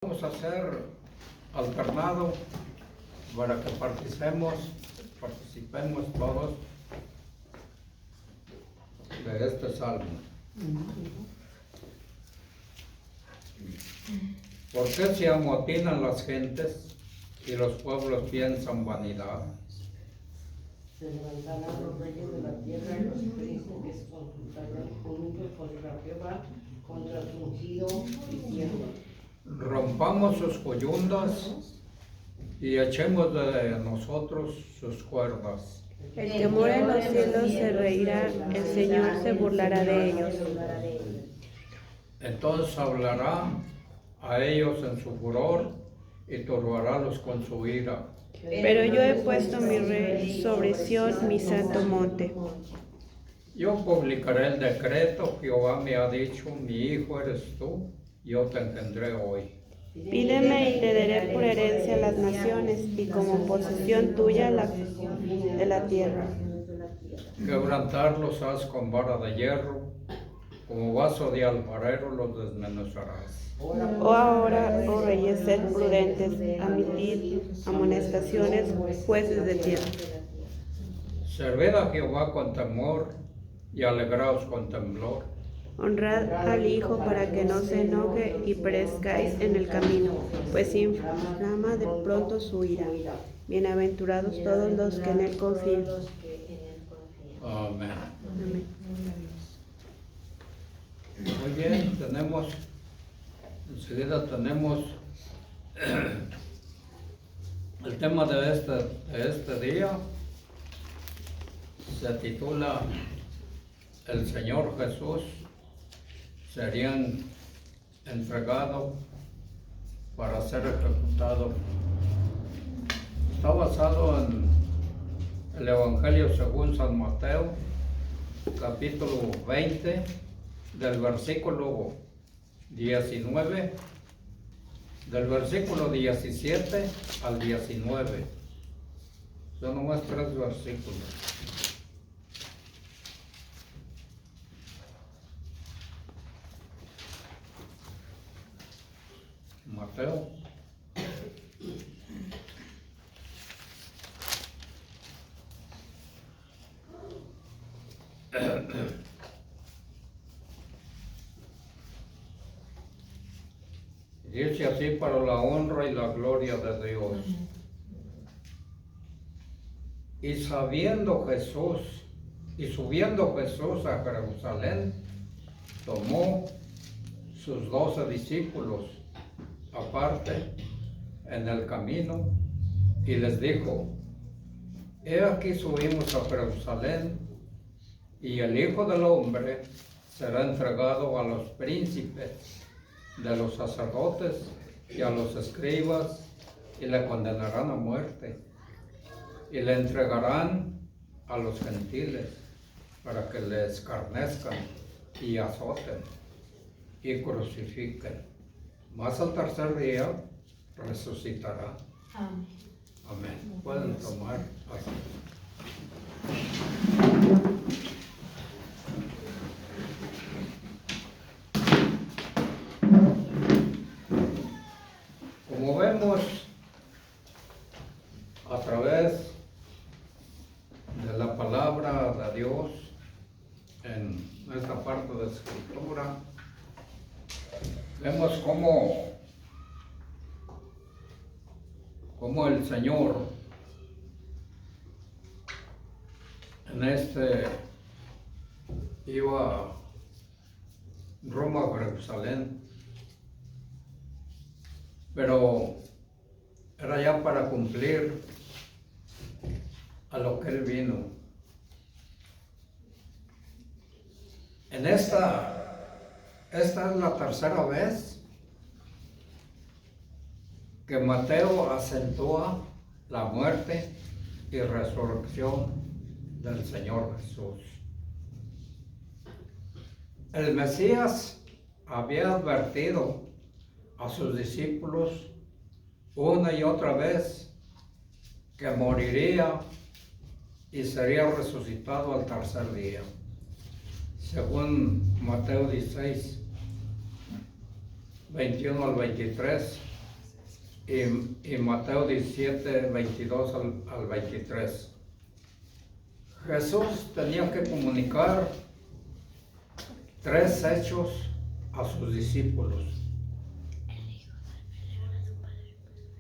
Vamos a hacer alternado para que participemos todos de este salmo. ¿Por qué se amotinan las gentes y los pueblos piensan vanidad? Se levantarán los reyes de la tierra y los príncipes consultarán juntos contra Jehová, contra su ungido, diciendo: Rompamos sus coyundas y echemos de nosotros sus cuerdas. El que mora en los cielos se reirá, el Señor se burlará de ellos. Entonces hablará a ellos en su furor y turbarálos con su ira. Pero yo he puesto mi rey sobre Sión, mi santo monte. Yo publicaré el decreto. Jehová me ha dicho: mi hijo eres tú, yo te engendré hoy. Pídeme y te daré por herencia a las naciones, y como posesión tuya de la tierra. Quebrantarlos has con vara de hierro, como vaso de alfarero los desmenuzarás. Oh, ahora, oh reyes, sed prudentes, admitid amonestaciones, jueces de tierra. Servid a Jehová con temor y alegraos con temblor. Honrad al Hijo para que no se enoje y perezcáis en el camino, pues inflama de pronto su ira. Bienaventurados todos los que en él confían. Amén. Amén. Muy bien, enseguida tenemos el tema de este día. Se titula: El Señor Jesús sería entregado para ser ejecutado. Está basado en el Evangelio según San Mateo, capítulo 20, del versículo 19, del versículo 17 al 19. Son nomás 3 versículos. Mateo. Dice así: para la honra y la gloria de Dios. Y subiendo Jesús a Jerusalén, tomó sus 12 discípulos aparte en el camino y les dijo: he aquí subimos a Jerusalén, y el Hijo del Hombre será entregado a los príncipes de los sacerdotes y a los escribas, y le condenarán a muerte, y le entregarán a los gentiles para que le escarnezcan y azoten y crucifiquen. Mas al tercer día resucitará. Amén. Amén. Pueden tomar asiento. Como vemos a través de la palabra de Dios en esta parte de Escritura, vemos cómo el Señor iba rumbo a Jerusalén, pero era ya para cumplir a lo que Él vino. Esta es la tercera vez que Mateo acentúa la muerte y resurrección del Señor Jesús. El Mesías había advertido a sus discípulos una y otra vez que moriría y sería resucitado al tercer día. Según Mateo 16, 21 al 23, y Mateo 17, 22 al 23. Jesús tenía que comunicar 3 hechos a sus discípulos.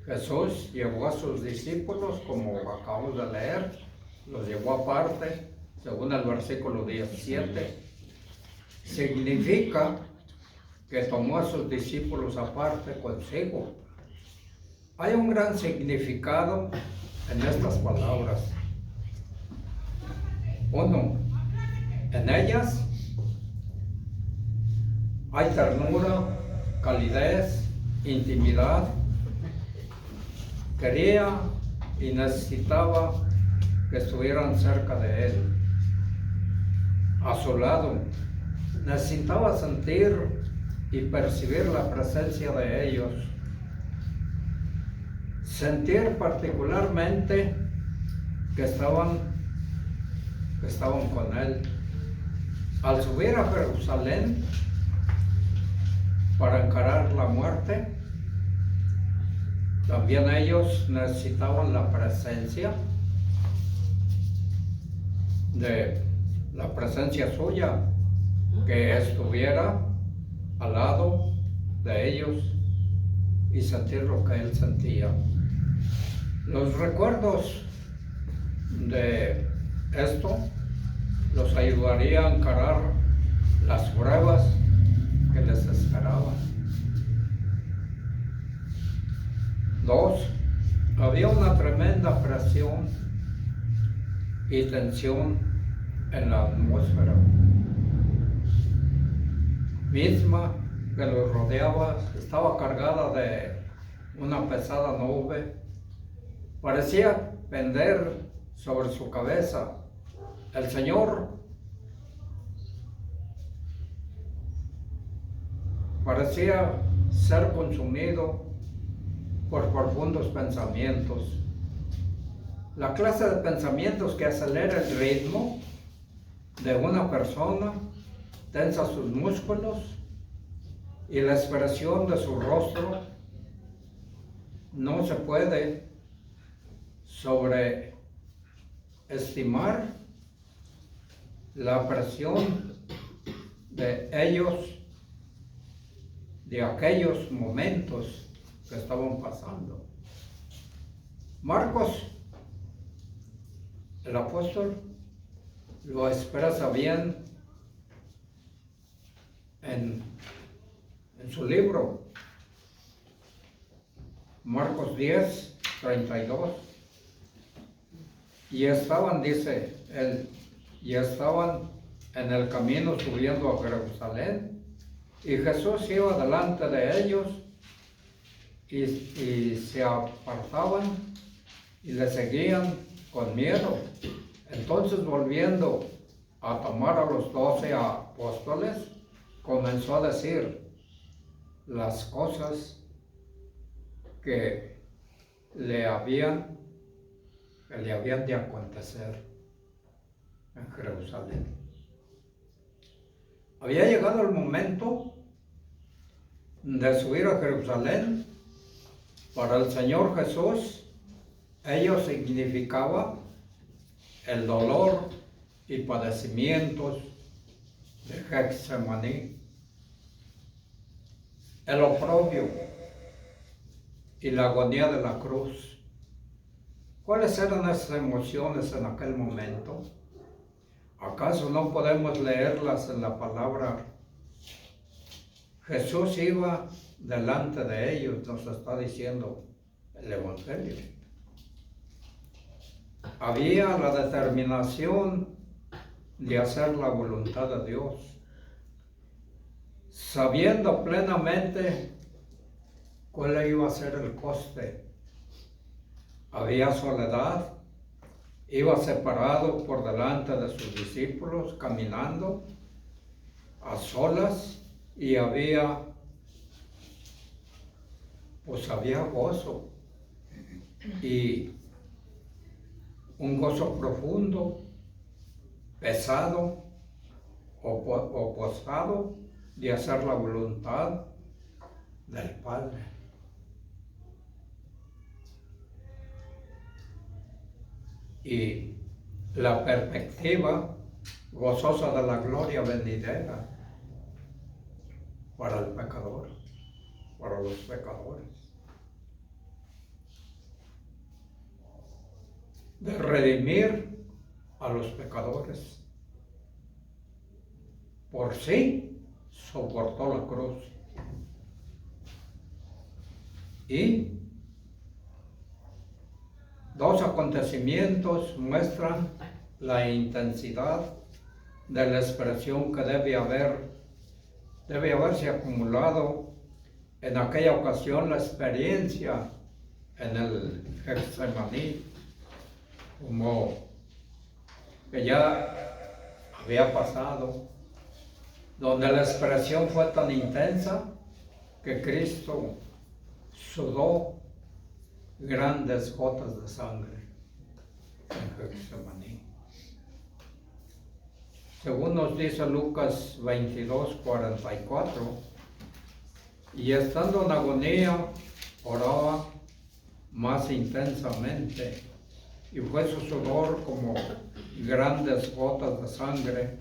Jesús llevó a sus discípulos, como acabamos de leer, los llevó aparte, según el versículo 17. Significa que tomó a sus discípulos aparte consigo. Hay un gran significado en estas palabras. 1. En ellas hay ternura, calidez, intimidad. Quería y necesitaba que estuvieran cerca de él, a su lado. Necesitaba sentir y percibir la presencia de ellos. Sentir particularmente que estaban con él. Al subir a Jerusalén para encarar la muerte, también ellos necesitaban la presencia suya, que estuviera al lado de ellos y sentir lo que él sentía. Los recuerdos de esto los ayudaría a encarar las pruebas que les esperaban. 2. Había una tremenda presión y tensión en la atmósfera misma que los rodeaba. Estaba cargada de una pesada nube. Parecía pender sobre su cabeza. El Señor parecía ser consumido por profundos pensamientos. La clase de pensamientos que acelera el ritmo de una persona, tensa sus músculos y la expresión de su rostro. No se puede sobreestimar la presión de aquellos momentos que estaban pasando. Marcos, el apóstol, lo expresa bien en su libro. Marcos 10, 32. Y estaban, dice él, en el camino subiendo a Jerusalén, y Jesús iba delante de ellos, y se apartaban y le seguían con miedo. Entonces, volviendo a tomar a los 12 apóstoles, comenzó a decir las cosas que le habían de acontecer en Jerusalén. Había llegado el momento de subir a Jerusalén. Para el Señor Jesús, ello significaba el dolor y padecimientos de Getsemaní, el oprobio y la agonía de la cruz. ¿Cuáles eran esas emociones en aquel momento? ¿Acaso no podemos leerlas en la palabra? Jesús iba delante de ellos, nos está diciendo el Evangelio. Había la determinación de hacer la voluntad de Dios, sabiendo plenamente cuál iba a ser el coste. Había soledad, iba separado por delante de sus discípulos, caminando a solas, y había gozo, y un gozo profundo, pesado o posado de hacer la voluntad del Padre. y la perspectiva gozosa de la gloria venidera para el pecador, para los pecadores. De redimir a los pecadores. Por sí soportó la cruz. Y dos acontecimientos muestran la intensidad de la expresión que debe haberse acumulado en aquella ocasión, la experiencia en el Getsemaní, como que ya había pasado, donde la expresión fue tan intensa que Cristo sudó grandes gotas de sangre en Getsemaní. Según nos dice Lucas 22:44, y estando en agonía, oraba más intensamente, y fue su sudor como grandes gotas de sangre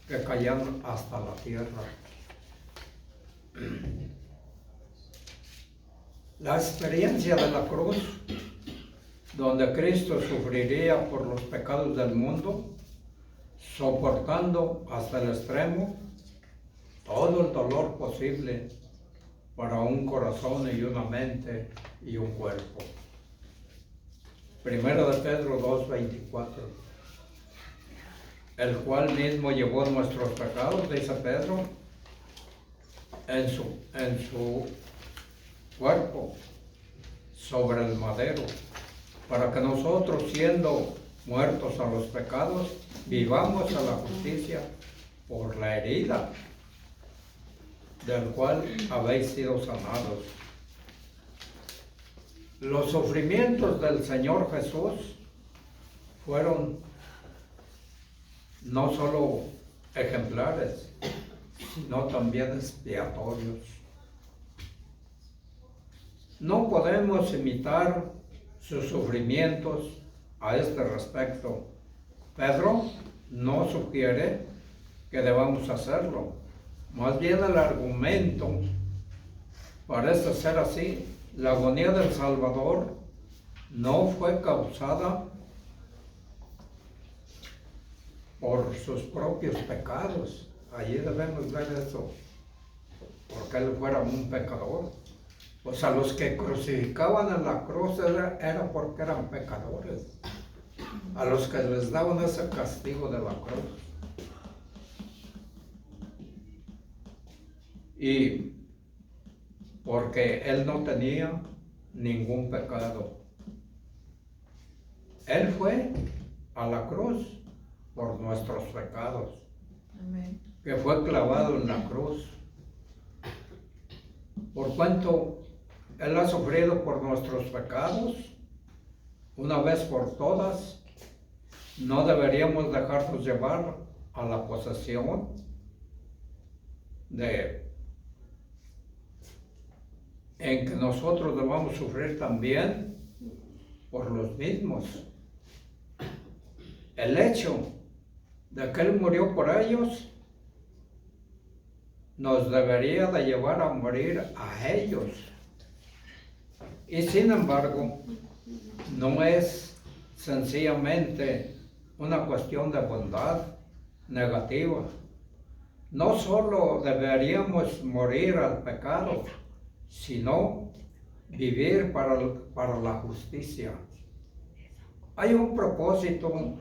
que caían hasta la tierra. La experiencia de la cruz, donde Cristo sufriría por los pecados del mundo, soportando hasta el extremo todo el dolor posible para un corazón y una mente y un cuerpo. Primero de Pedro 2:24, el cual mismo llevó nuestros pecados, dice Pedro, en su cuerpo sobre el madero, para que nosotros, siendo muertos a los pecados, vivamos a la justicia por la herida del cual habéis sido sanados. Los sufrimientos del Señor Jesús fueron no solo ejemplares, sino también expiatorios. No podemos imitar sus sufrimientos a este respecto. Pedro no sugiere que debamos hacerlo. Más bien el argumento parece ser así. La agonía del Salvador no fue causada por sus propios pecados. Allí debemos ver eso, porque él fuera un pecador. Pues a los que crucificaban en la cruz era porque eran pecadores, a los que les daban ese castigo de la cruz. Y porque él no tenía ningún pecado. Él fue a la cruz por nuestros pecados. Amén. Que fue clavado en la cruz. Por cuanto él ha sufrido por nuestros pecados, una vez por todas, no deberíamos dejarnos llevar a la posesión en que nosotros debamos sufrir también por los mismos. El hecho de que él murió por ellos nos debería de llevar a morir a ellos. Y sin embargo, no es sencillamente una cuestión de bondad negativa. No solo deberíamos morir al pecado, sino vivir para la justicia. Hay un propósito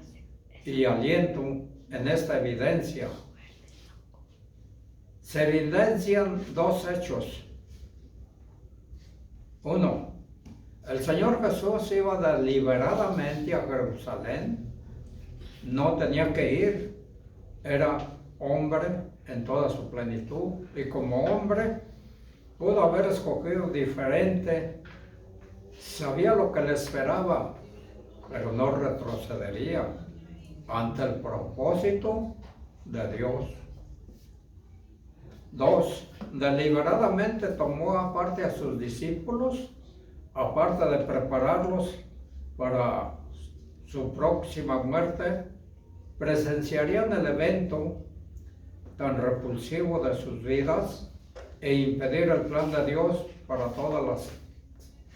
y aliento en esta evidencia. Se evidencian dos hechos. Uno, el Señor Jesús iba deliberadamente a Jerusalén. No tenía que ir. Era hombre en toda su plenitud. Y como hombre, pudo haber escogido diferente. Sabía lo que le esperaba, pero no retrocedería ante el propósito de Dios. Dos, deliberadamente tomó aparte a sus discípulos, aparte de prepararlos para su próxima muerte, presenciarían el evento tan repulsivo de sus vidas e impedir el plan de Dios para todas las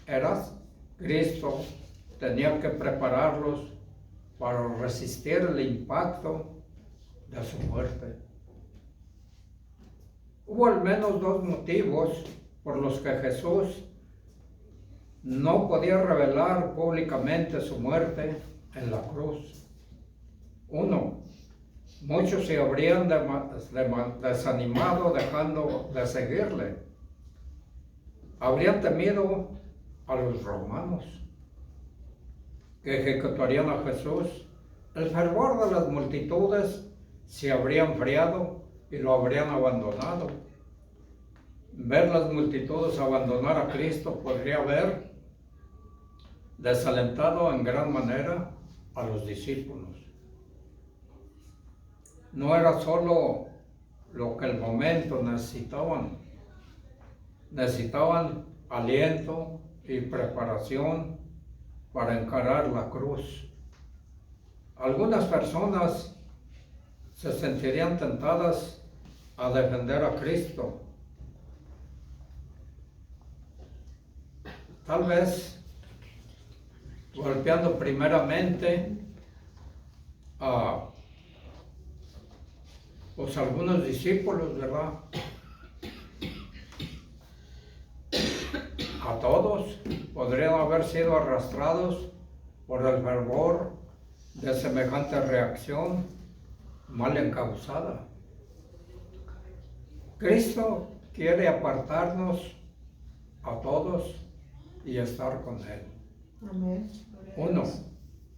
eras. Cristo tenía que prepararlos para resistir el impacto de su muerte. Hubo al menos dos motivos por los que Jesús no podía revelar públicamente su muerte en la cruz. Uno, muchos se habrían desanimado dejando de seguirle. Habrían temido a los romanos que ejecutarían a Jesús. El fervor de las multitudes se habría enfriado y lo habrían abandonado. Ver las multitudes abandonar a Cristo podría haber desalentado en gran manera a los discípulos. No era solo lo que el momento necesitaban. Necesitaban aliento y preparación para encarar la cruz. Algunas personas se sentirían tentadas a defender a Cristo. Tal vez golpeando primeramente a algunos discípulos, ¿verdad? A todos podrían haber sido arrastrados por el fervor de semejante reacción mal encauzada. Cristo quiere apartarnos a todos y estar con Él. Amén. Uno,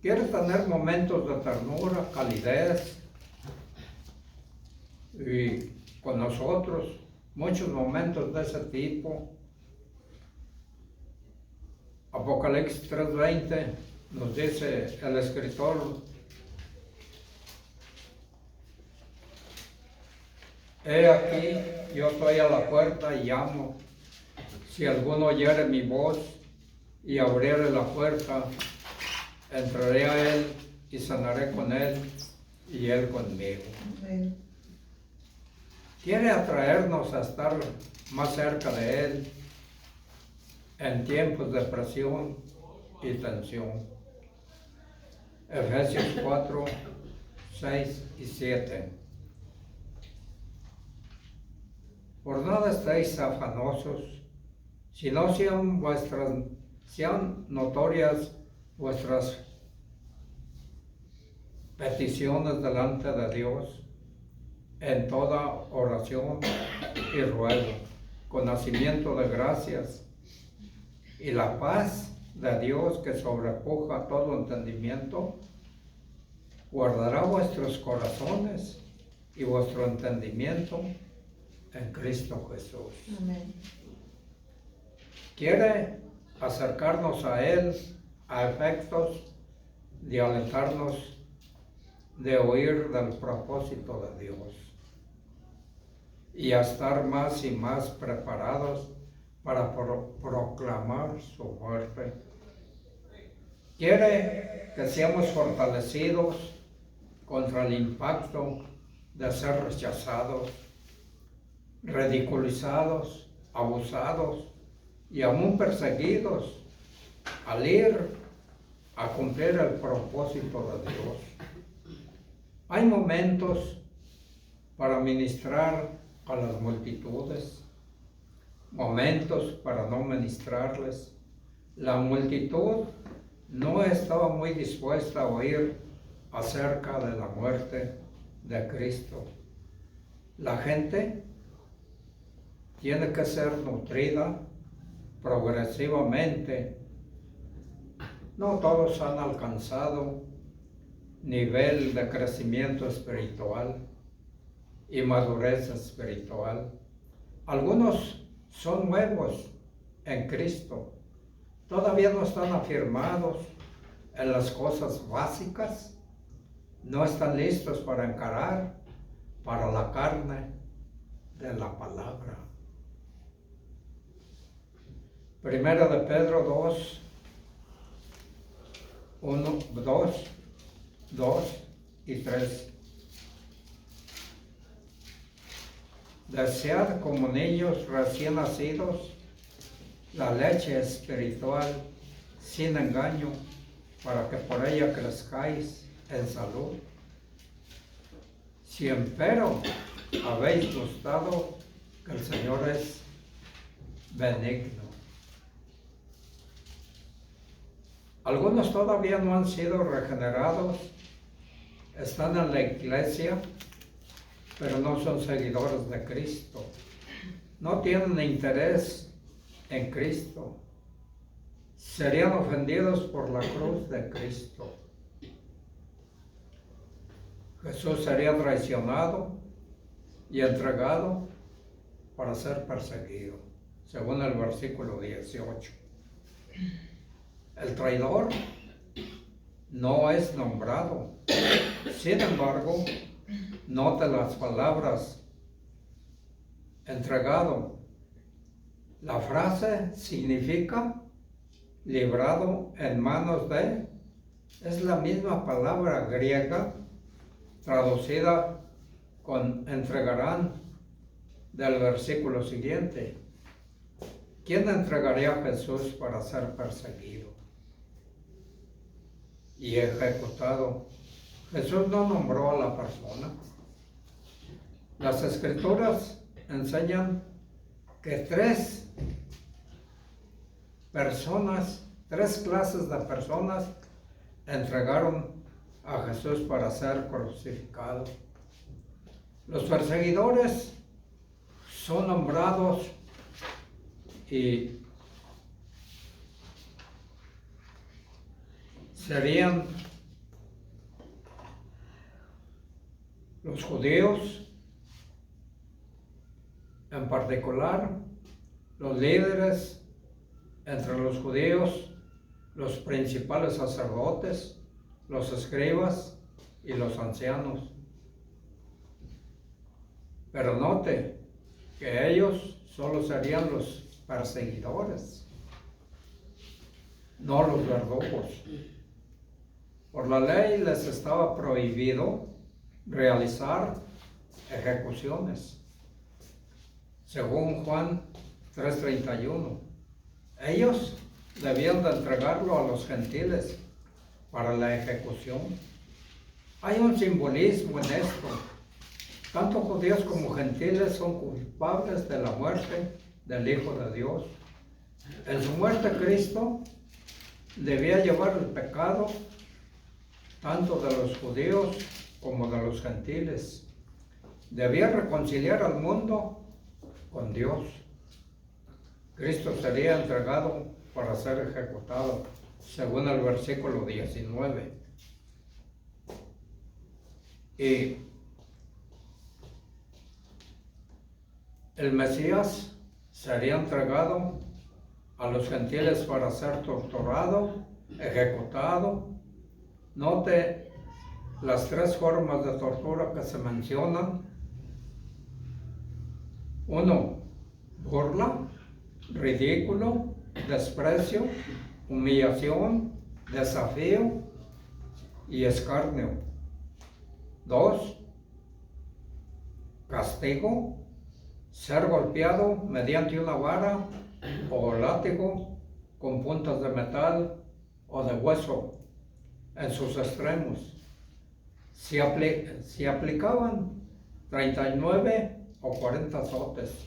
quiere tener momentos de ternura, calidez, y con nosotros, muchos momentos de ese tipo. Apocalipsis 3:20 nos dice el escritor: he aquí, yo estoy a la puerta y llamo. Si alguno oyere mi voz y abriere la puerta, entraré a él y sanaré con él y él conmigo. Amén. Quiere atraernos a estar más cerca de él en tiempos de presión y tensión. Efesios 4:6-7. Por nada estéis afanosos, sino sean notorias vuestras peticiones delante de Dios en toda oración y ruego, con nacimiento de gracias, y la paz de Dios, que sobrepuja todo entendimiento, guardará vuestros corazones y vuestro entendimiento en Cristo Jesús. Amén. Quiere acercarnos a Él a efectos de alentarnos de oír del propósito de Dios y a estar más y más preparados para proclamar su muerte. Quiere que seamos fortalecidos contra el impacto de ser rechazados, ridiculizados, abusados y aún perseguidos al ir a cumplir el propósito de Dios. Hay momentos para ministrar a las multitudes, momentos para no ministrarles. La multitud no estaba muy dispuesta a oír acerca de la muerte de Cristo. La gente tiene que ser nutrida progresivamente. No todos han alcanzado nivel de crecimiento espiritual y madurez espiritual. Algunos son nuevos en Cristo, todavía no están afirmados en las cosas básicas, no están listos para encarar para la carne de la palabra. Primera de Pedro 1, 2 y 3. Desead como niños recién nacidos la leche espiritual sin engaño, para que por ella crezcáis en salud. Si empero habéis gustado que el Señor es benigno. Algunos todavía no han sido regenerados, están en la iglesia, pero no son seguidores de Cristo. No tienen interés en Cristo. Serían ofendidos por la cruz de Cristo. Jesús sería traicionado y entregado para ser perseguido, según el versículo 18. El traidor no es nombrado. Sin embargo, note las palabras entregado. La frase significa librado en manos de. Es la misma palabra griega traducida con entregarán del versículo siguiente. ¿Quién entregaría a Jesús para ser perseguido y ejecutado? Jesús no nombró a la persona. Las Escrituras enseñan que tres clases de personas entregaron a Jesús para ser crucificado. Los perseguidores son nombrados y serían los judíos, en particular los líderes entre los judíos, los principales sacerdotes, los escribas y los ancianos. Pero note que ellos solo serían los perseguidores, no los verdugos. Por la ley les estaba prohibido realizar ejecuciones, según Juan 3:31. Ellos debían de entregarlo a los gentiles para la ejecución. Hay un simbolismo en esto. Tanto judíos como gentiles son culpables de la muerte del Hijo de Dios. En su muerte Cristo debía llevar el pecado tanto de los judíos como de los gentiles. Debía reconciliar al mundo con Dios. Cristo sería entregado para ser ejecutado, según el versículo 19. Y el Mesías sería entregado a los gentiles para ser torturado, ejecutado. Note las tres formas de tortura que se mencionan. 1. Burla, ridículo, desprecio, humillación, desafío y escarnio. 2. Castigo, ser golpeado mediante una vara o látigo con puntas de metal o de hueso en sus extremos. Si aplicaban 39 o 40 azotes.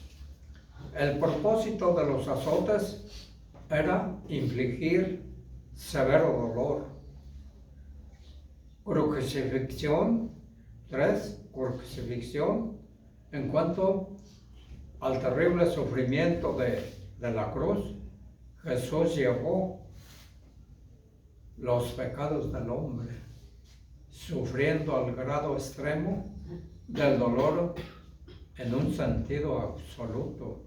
El propósito de los azotes era infligir severo dolor. Crucifixión. 3. Crucifixión. En cuanto al terrible sufrimiento de la cruz, Jesús llevó los pecados del hombre, sufriendo al grado extremo del dolor en un sentido absoluto.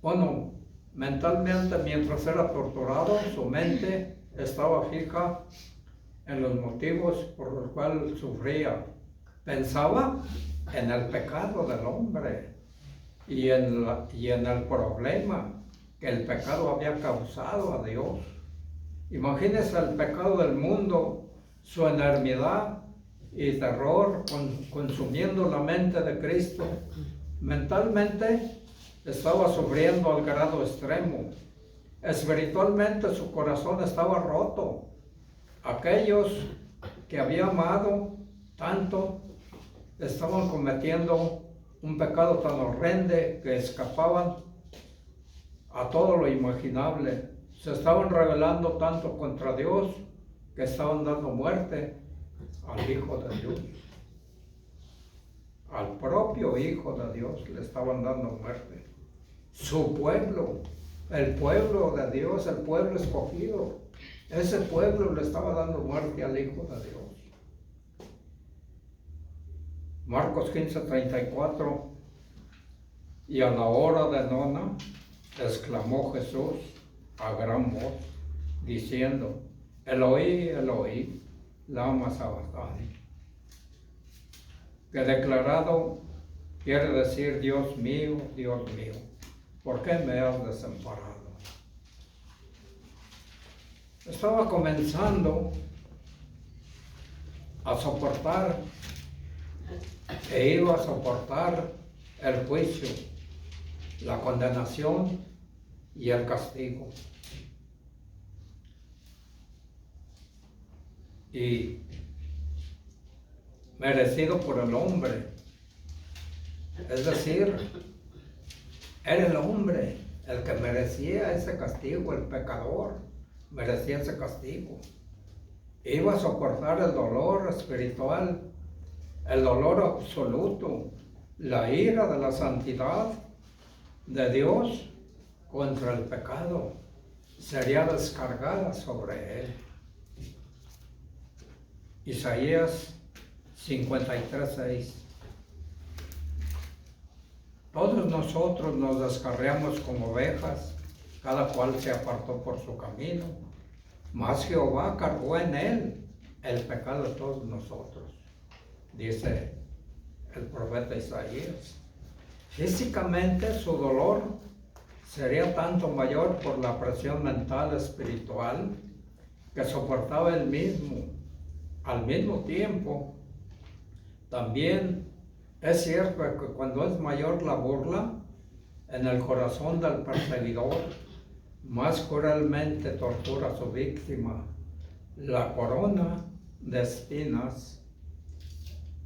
Bueno, mentalmente, mientras era torturado, su mente estaba fija en los motivos por los cuales sufría. Pensaba en el pecado del hombre y en el problema que el pecado había causado a Dios. Imagínense el pecado del mundo, su enormidad y terror consumiendo la mente de Cristo. Mentalmente estaba sufriendo al grado extremo. Espiritualmente su corazón estaba roto. Aquellos que había amado tanto estaban cometiendo un pecado tan horrendo que escapaban a todo lo imaginable. Se estaban rebelando tanto contra Dios que estaban dando muerte al Hijo de Dios. Al propio Hijo de Dios le estaban dando muerte. Su pueblo, el pueblo de Dios, el pueblo escogido, ese pueblo le estaba dando muerte al Hijo de Dios. Marcos 15:34, y a la hora de nona exclamó Jesús a gran voz, diciendo, Eloí, Eloí, lama sabacthani, que declarado quiere decir, Dios mío, ¿por qué me has desamparado? Estaba comenzando a soportar, e iba a soportar el juicio, la condenación y el castigo. Y merecido por el hombre. Es decir, era el hombre el que merecía ese castigo, el pecador merecía ese castigo. Iba a soportar el dolor espiritual, el dolor absoluto, la ira de la santidad de Dios contra el pecado. Sería descargada sobre él. Isaías 53:6. Todos nosotros nos descarriamos como ovejas, cada cual se apartó por su camino, mas Jehová cargó en él el pecado de todos nosotros, dice el profeta Isaías. Físicamente su dolor sería tanto mayor por la presión mental, espiritual, que soportaba él mismo. Al mismo tiempo, también es cierto que cuando es mayor la burla en el corazón del perseguidor, más cruelmente tortura a su víctima. La corona de espinas,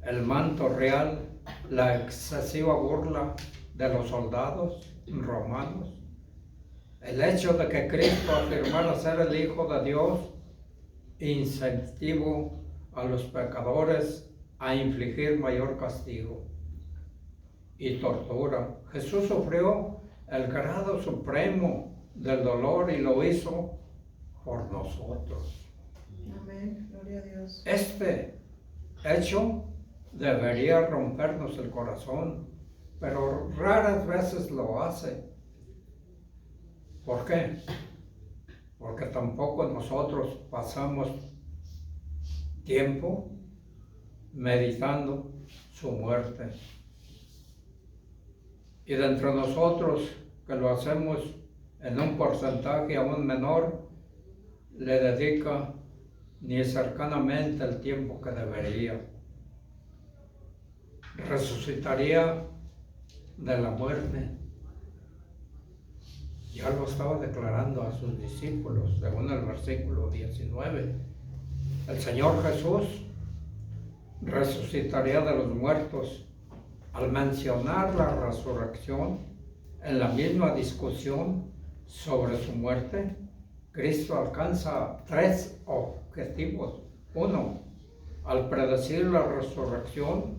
el manto real, la excesiva burla de los soldados romanos, el hecho de que Cristo afirmara ser el Hijo de Dios, incentivo a los pecadores a infligir mayor castigo y tortura. Jesús sufrió el grado supremo del dolor y lo hizo por nosotros. Amén, gloria a Dios. Este hecho debería rompernos el corazón, pero raras veces lo hace. ¿Por qué? Porque tampoco nosotros pasamos tiempo meditando su muerte. Y de entre nosotros que lo hacemos en un porcentaje aún menor, le dedica ni cercanamente el tiempo que debería. Resucitaría de la muerte. Ya lo estaba declarando a sus discípulos, según el versículo 19. El Señor Jesús resucitaría de los muertos. Al mencionar la resurrección, en la misma discusión sobre su muerte, Cristo alcanza tres objetivos. Uno, al predecir la resurrección,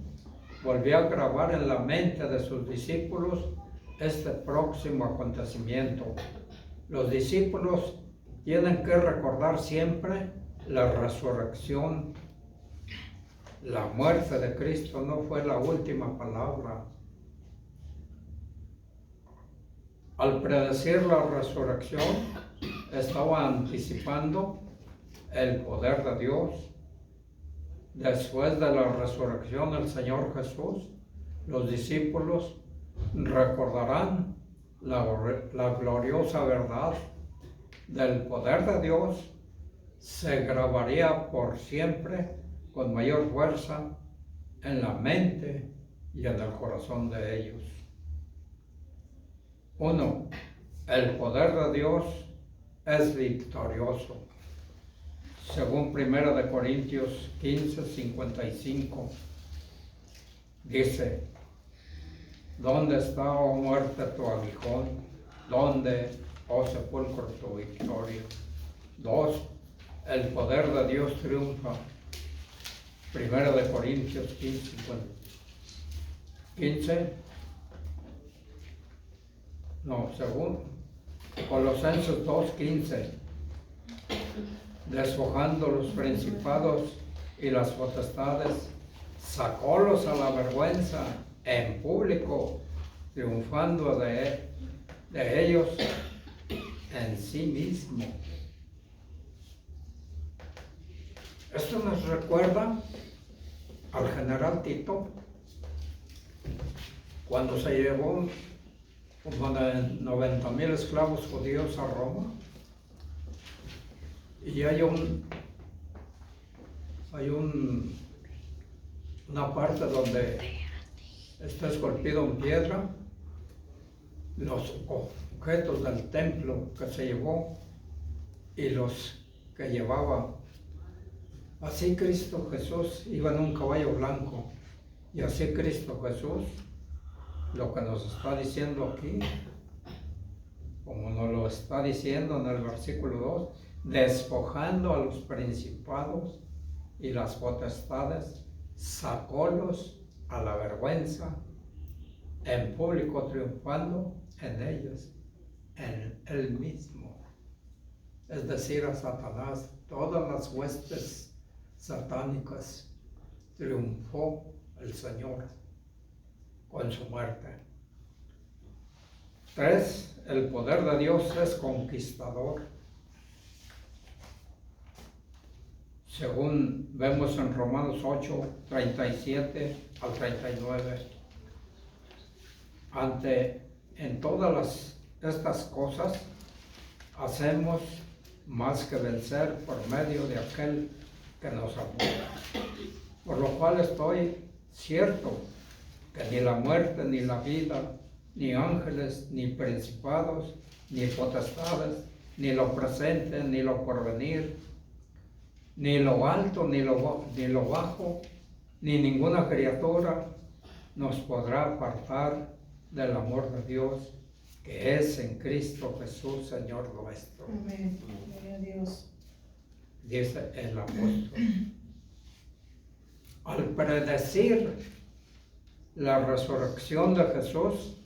volvió a grabar en la mente de sus discípulos este próximo acontecimiento. Los discípulos tienen que recordar siempre la resurrección. La muerte de Cristo no fue la última palabra. Al predecir la resurrección, estaba anticipando el poder de Dios. Después de la resurrección del Señor Jesús, los discípulos recordarán la gloriosa verdad del poder de Dios se grabaría por siempre con mayor fuerza en la mente y en el corazón de ellos. 1. El poder de Dios es victorioso. Según 1 Corintios 15:55, dice: ¿Dónde está, oh muerte, tu aguijón? ¿Dónde, oh sepulcro, tu victoria? 2. El poder de Dios triunfa. 1 Corintios 15. Según Colosenses 2:15. Despojando los principados y las potestades, sacólos a la vergüenza en público, triunfando de ellos en sí mismo. Esto nos recuerda al general Tito, cuando se llevó como de 90,000 esclavos judíos a Roma. Y hay una parte donde está esculpido en piedra los objetos del templo que se llevó y los que llevaba. Así Cristo Jesús iba en un caballo blanco, y así Cristo Jesús, lo que nos está diciendo aquí, como nos lo está diciendo en el versículo 2, despojando a los principados y las potestades, sacólos a la vergüenza, en público triunfando en ellos, en él mismo. Es decir, a Satanás, todas las huestes satánicas, triunfó el Señor con su muerte. 3. El poder de Dios es conquistador. Según vemos en Romanos 8:37 al 39. En todas estas cosas hacemos más que vencer por medio de aquel que nos amó. Por lo cual estoy cierto que ni la muerte, ni la vida, ni ángeles, ni principados, ni potestades, ni lo presente, ni lo porvenir, ni lo alto, ni lo bajo, ni ninguna criatura nos podrá apartar del amor de Dios que es en Cristo Jesús, Señor nuestro. Amén. Gloria a Dios. Dice el apóstol. Al predecir la resurrección de Jesús,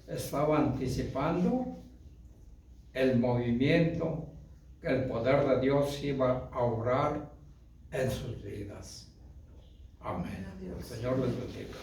estaba anticipando el movimiento que el poder de Dios iba a obrar en sus vidas. Amén. El Señor les bendiga.